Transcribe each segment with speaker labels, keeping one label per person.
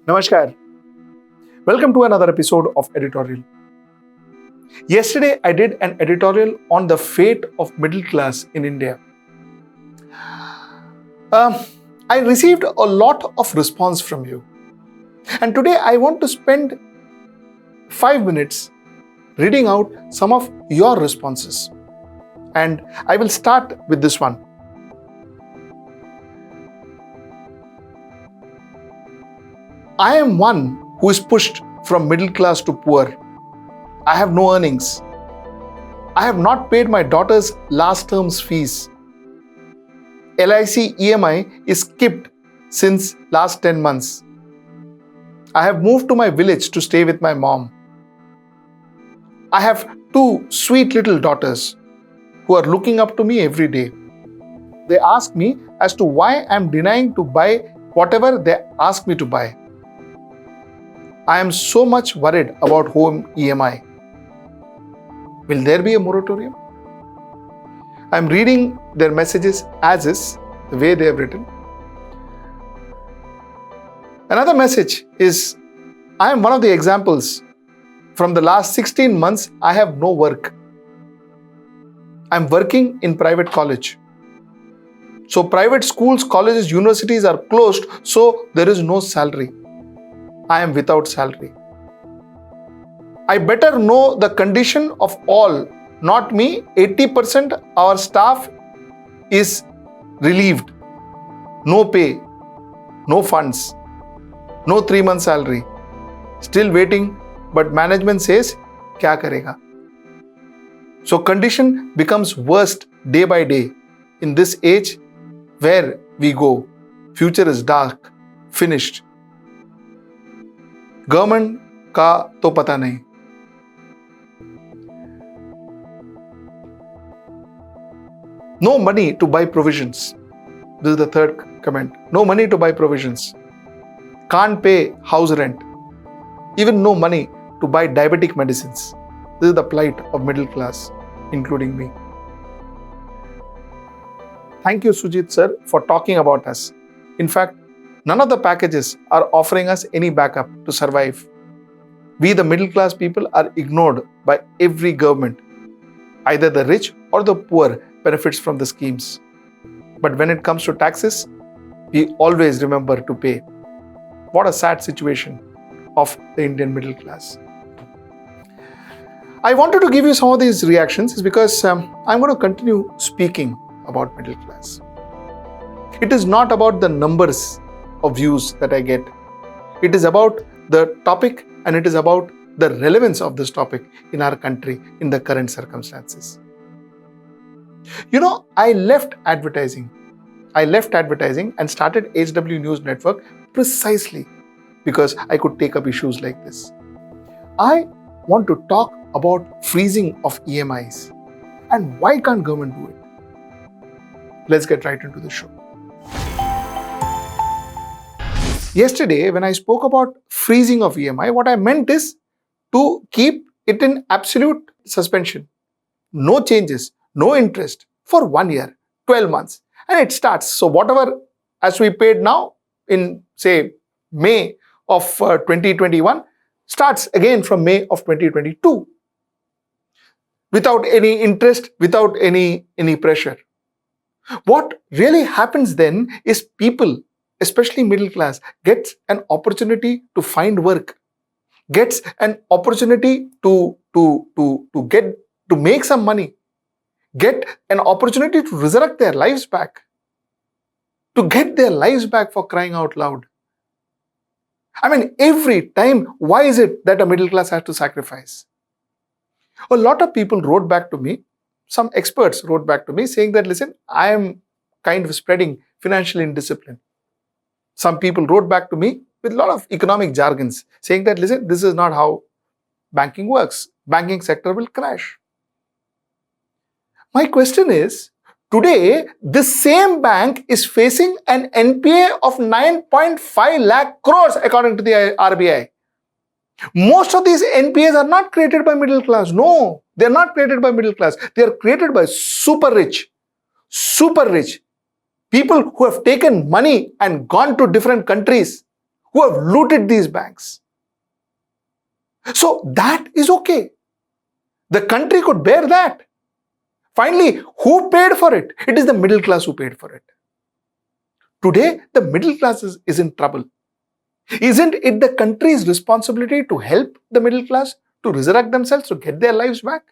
Speaker 1: Namaskar. Welcome to another episode of Editorial. Yesterday, I did an editorial on the fate of middle class in India. I received a lot of response from you. And today, I want to spend 5 minutes reading out some of your responses. And I will start with this one. I am one who is pushed from middle class to poor. I have no earnings. I have not paid my daughter's last term's fees. LIC EMI is skipped since last 10 months. I have moved to my village to stay with my mom. I have 2 sweet little daughters who are looking up to me every day. They ask me as to why I am denying to buy whatever they ask me to buy. I am so much worried about home EMI. Will there be a moratorium? I am reading their messages as is, the way they have written. Another message is, I am one of the examples. From the last 16 months, I have no work. I am working in private college. So private schools, colleges, universities are closed, so there is no salary. I am without salary. I better know the condition of all, not me. 80% our staff is relieved. No pay, no funds, no 3-month salary. Still waiting, but management says, kya karega? So condition becomes worst day by day. In this age, where we go, future is dark, finished. Government का तो पता नहीं. No money to buy provisions. This is the third comment. No money to buy provisions. Can't pay house rent. Even no money to buy diabetic medicines. This is the plight of middle class, including me. Thank you, Sujit sir, for talking about us. In fact, none of the packages are offering us any backup to survive. We, the middle class people, are ignored by every government. Either the rich or the poor benefits from the schemes. But when it comes to taxes, we always remember to pay. What a sad situation of the Indian middle class. I wanted to give you some of these reactions is because I'm going to continue speaking about middle class. It is not about the numbers of views that I get. It is about the topic and it is about the relevance of this topic in our country in the current circumstances. You know, I left advertising and started HW News Network precisely because I could take up issues like this. I want to talk about freezing of EMIs and why can't government do it? Let's get right into the show. Yesterday, when I spoke about freezing of EMI, what I meant is to keep it in absolute suspension. No changes, no interest for 1 year, 12 months. And it starts. So whatever as we paid now in, say, May of 2021, starts again from May of 2022. Without any interest, without any pressure. What really happens then is people, especially middle class, gets an opportunity to find work, gets an opportunity to make some money, get an opportunity to resurrect their lives back, to get their lives back, for crying out loud. I mean, every time, why is it that a middle class has to sacrifice? A lot of people wrote back to me, some experts wrote back to me saying that, listen, I am kind of spreading financial indiscipline. Some people wrote back to me with a lot of economic jargons saying that, listen, this is not how banking works. Banking sector will crash. My question is, today, this same bank is facing an NPA of 9.5 lakh crores according to the RBI. Most of these NPAs are not created by middle class. No, they are not created by middle class. They are created by super rich. People who have taken money and gone to different countries, who have looted these banks. So that is okay. The country could bear that. Finally, who paid for it? It is the middle class who paid for it. Today, the middle class is in trouble. Isn't it the country's responsibility to help the middle class to resurrect themselves, to get their lives back?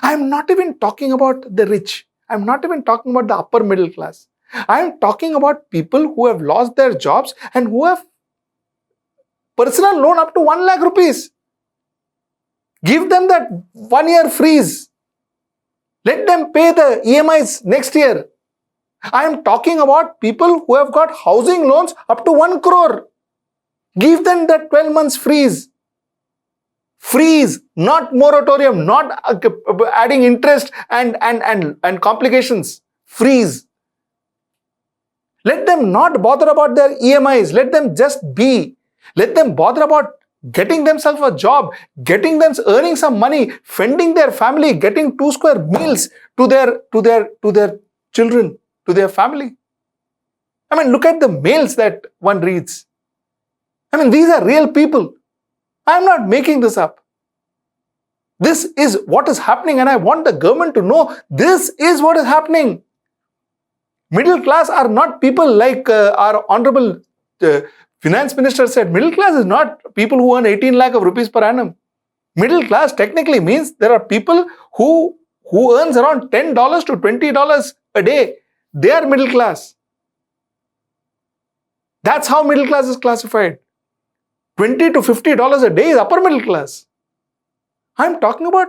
Speaker 1: I'm not even talking about the rich. I'm not even talking about the upper middle class. I'm talking about people who have lost their jobs and who have personal loan up to 1 lakh rupees. Give them that 1 year freeze. Let them pay the EMIs next year. I am talking about people who have got housing loans up to 1 crore. Give them that 12 months freeze. Freeze, not moratorium, not adding interest and complications. Freeze. Let them not bother about their EMIs. Let them just be. Let them bother about getting themselves a job, getting them earning some money, fending their family, getting 2 square meals to their children, to their family. I mean, look at the mails that one reads. I mean, these are real people. I am not making this up. This is what is happening, and I want the government to know this is what is happening. Middle class are not people like our honorable finance minister said. Middle class is not people who earn 18 lakh of rupees per annum. Middle class technically means there are people who earns around $10 to $20 a day. They are middle class. That's how middle class is classified. $20 to $50 a day is upper middle class. I'm talking about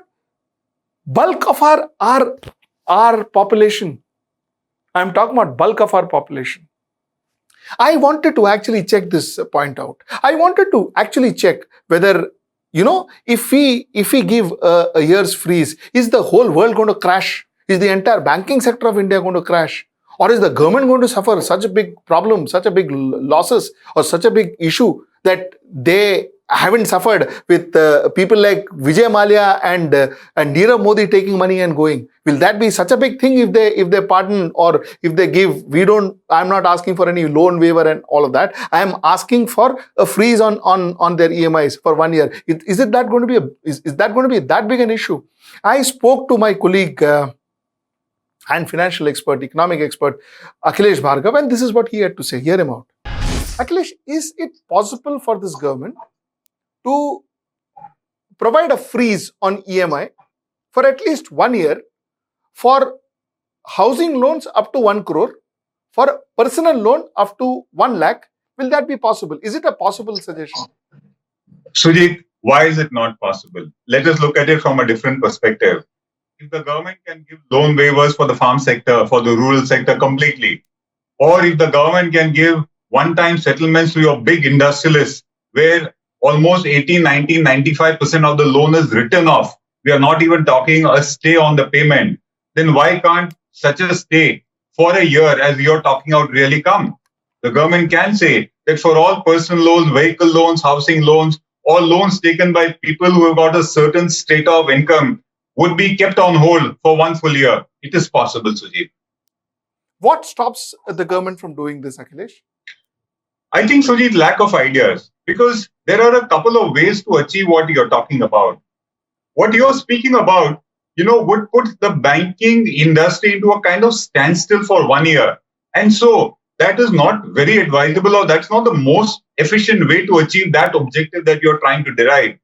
Speaker 1: bulk of our population. I'm talking about bulk of our population. I wanted to actually check this point out. I wanted to actually check whether, if we give a year's freeze, is the whole world going to crash? Is the entire banking sector of India going to crash? Or is the government going to suffer such a big problem, such a big losses, or such a big issue that they haven't suffered with people like Vijay Mallya and Nirav Modi taking money and going? Will that be such a big thing if they pardon or if they give? I'm not asking for any loan waiver and all of that. I am asking for a freeze on their EMIs for 1 year. Is that going to be that big an issue? I spoke to my colleague and financial expert, economic expert, Akhilesh Bhargav, and this is what he had to say. Hear him out. Akhilesh, is it possible for this government to provide a freeze on EMI for at least 1 year for housing loans up to 1 crore, for personal loan up to 1 lakh? Will that be possible? Is it a possible suggestion?
Speaker 2: Sujit, why is it not possible? Let us look at it from a different perspective. If the government can give loan waivers for the farm sector, for the rural sector completely, or if the government can give one-time settlements to your big industrialists where almost 18, 19, 95% of the loan is written off, we are not even talking a stay on the payment, then why can't such a stay for a year as you're talking about really come? The government can say that for all personal loans, vehicle loans, housing loans, all loans taken by people who have got a certain state of income would be kept on hold for 1 full year. It is possible, Sujit.
Speaker 1: What stops the government from doing this, Akhilesh?
Speaker 2: I think, Sujit, lack of ideas, because there are a couple of ways to achieve what you're talking about. What you're speaking about, would put the banking industry into a kind of standstill for 1 year. And so that is not very advisable, or that's not the most efficient way to achieve that objective that you're trying to derive.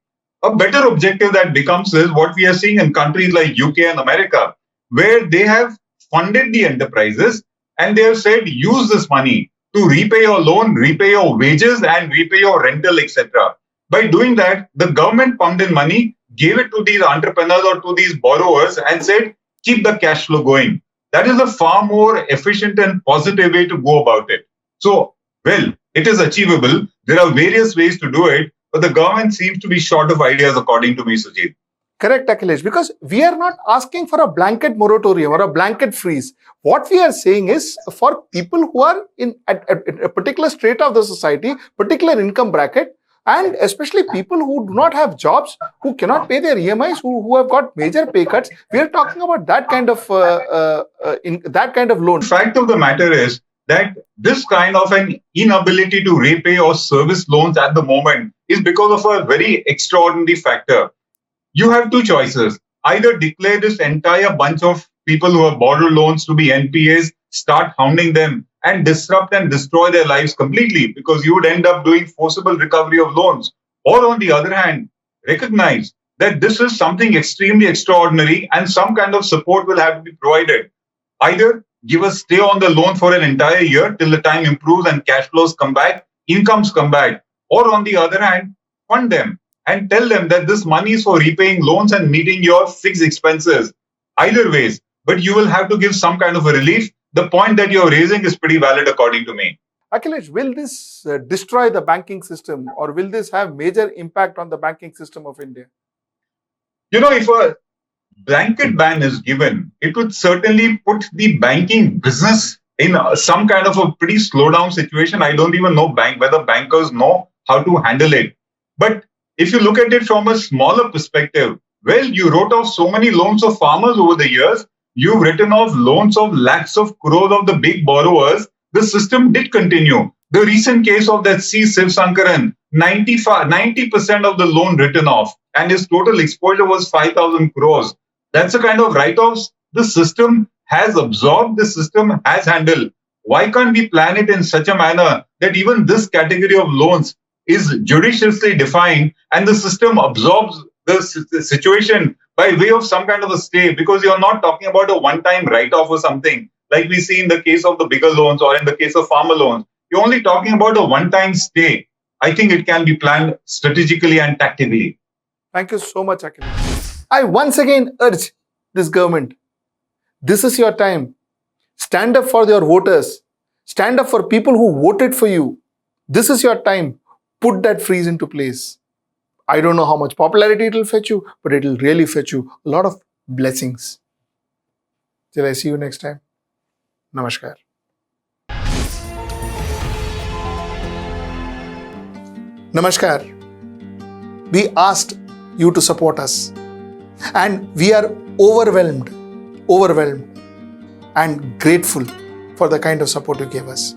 Speaker 2: A better objective that becomes is what we are seeing in countries like UK and America, where they have funded the enterprises and they have said, use this money to repay your loan, repay your wages, and repay your rental, etc. By doing that, the government pumped in money, gave it to these entrepreneurs or to these borrowers and said, keep the cash flow going. That is a far more efficient and positive way to go about it. So, well, it is achievable. There are various ways to do it, but the government seems to be short of ideas, according to me, Sujit.
Speaker 1: Correct, Akhilesh, because we are not asking for a blanket moratorium or a blanket freeze. What we are saying is for people who are in a particular strata of the society, particular income bracket, and especially people who do not have jobs, who cannot pay their EMIs, who have got major pay cuts, we are talking about that kind of loan.
Speaker 2: The fact of the matter is that this kind of an inability to repay or service loans at the moment is because of a very extraordinary factor. You have two choices. Either declare this entire bunch of people who have borrowed loans to be NPAs, start hounding them, and disrupt and destroy their lives completely, because you would end up doing forcible recovery of loans. Or on the other hand, recognize that this is something extremely extraordinary and some kind of support will have to be provided. Either give a stay on the loan for an entire year till the time improves and cash flows come back, incomes come back, or on the other hand, fund them and tell them that this money is for repaying loans and meeting your fixed expenses. Either ways, but you will have to give some kind of a relief. The point that you're raising is pretty valid according to me.
Speaker 1: Akhilesh, will this destroy the banking system, or will this have major impact on the banking system of India?
Speaker 2: If a blanket ban is given, it would certainly put the banking business in some kind of a pretty slowdown situation. I don't even know whether bankers know how to handle it. But if you look at it from a smaller perspective, well, you wrote off so many loans of farmers over the years. You've written off loans of lakhs of crores of the big borrowers. The system did continue. The recent case of that C. Sivsankaran, 90% of the loan written off, and his total exposure was 5,000 crores. That's the kind of write-offs the system has absorbed, the system has handled. Why can't we plan it in such a manner that even this category of loans is judiciously defined and the system absorbs the situation by way of some kind of a stay? Because you're not talking about a one-time write-off or something like we see in the case of the bigger loans or in the case of farmer loans. You're only talking about a one-time stay. I think it can be planned strategically and tactically.
Speaker 1: Thank you so much, Akhilesh. I once again urge this government, this is your time. Stand up for your voters. Stand up for people who voted for you. This is your time. Put that freeze into place. I don't know how much popularity it will fetch you, but it will really fetch you a lot of blessings. Till I see you next time. Namaskar. Namaskar. We asked you to support us, and we are overwhelmed and grateful for the kind of support you gave us.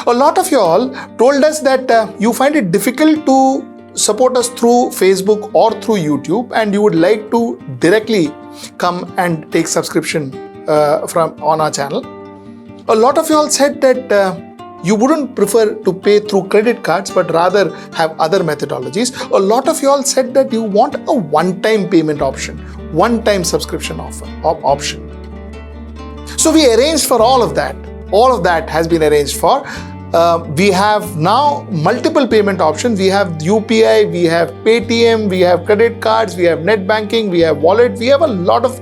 Speaker 1: A lot of you all told us that you find it difficult to support us through Facebook or through YouTube, and you would like to directly come and take subscription from on our channel. A lot of you all said that you wouldn't prefer to pay through credit cards, but rather have other methodologies. A lot of you all said that you want a one-time payment option, one-time subscription option. So we arranged for all of that. All of that has been arranged for. We have now multiple payment options. We have UPI, we have Paytm, we have credit cards, we have net banking, we have wallet. We have a lot of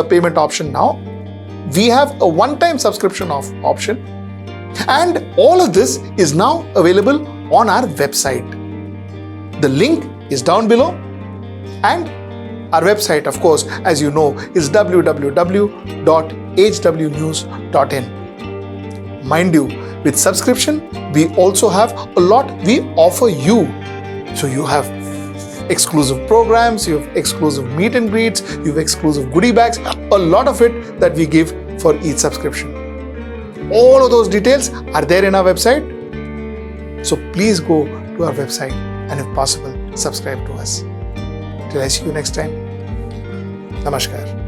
Speaker 1: payment option now. We have a one-time subscription option. And all of this is now available on our website. The link is down below. And our website, of course, as you know, is www.hwnews.in. Mind you, with subscription, we also have a lot we offer you. So you have exclusive programs, you have exclusive meet and greets, you have exclusive goodie bags, a lot of it that we give for each subscription. All of those details are there in our website. So please go to our website and if possible, subscribe to us. Till I see you next time. Namaskar.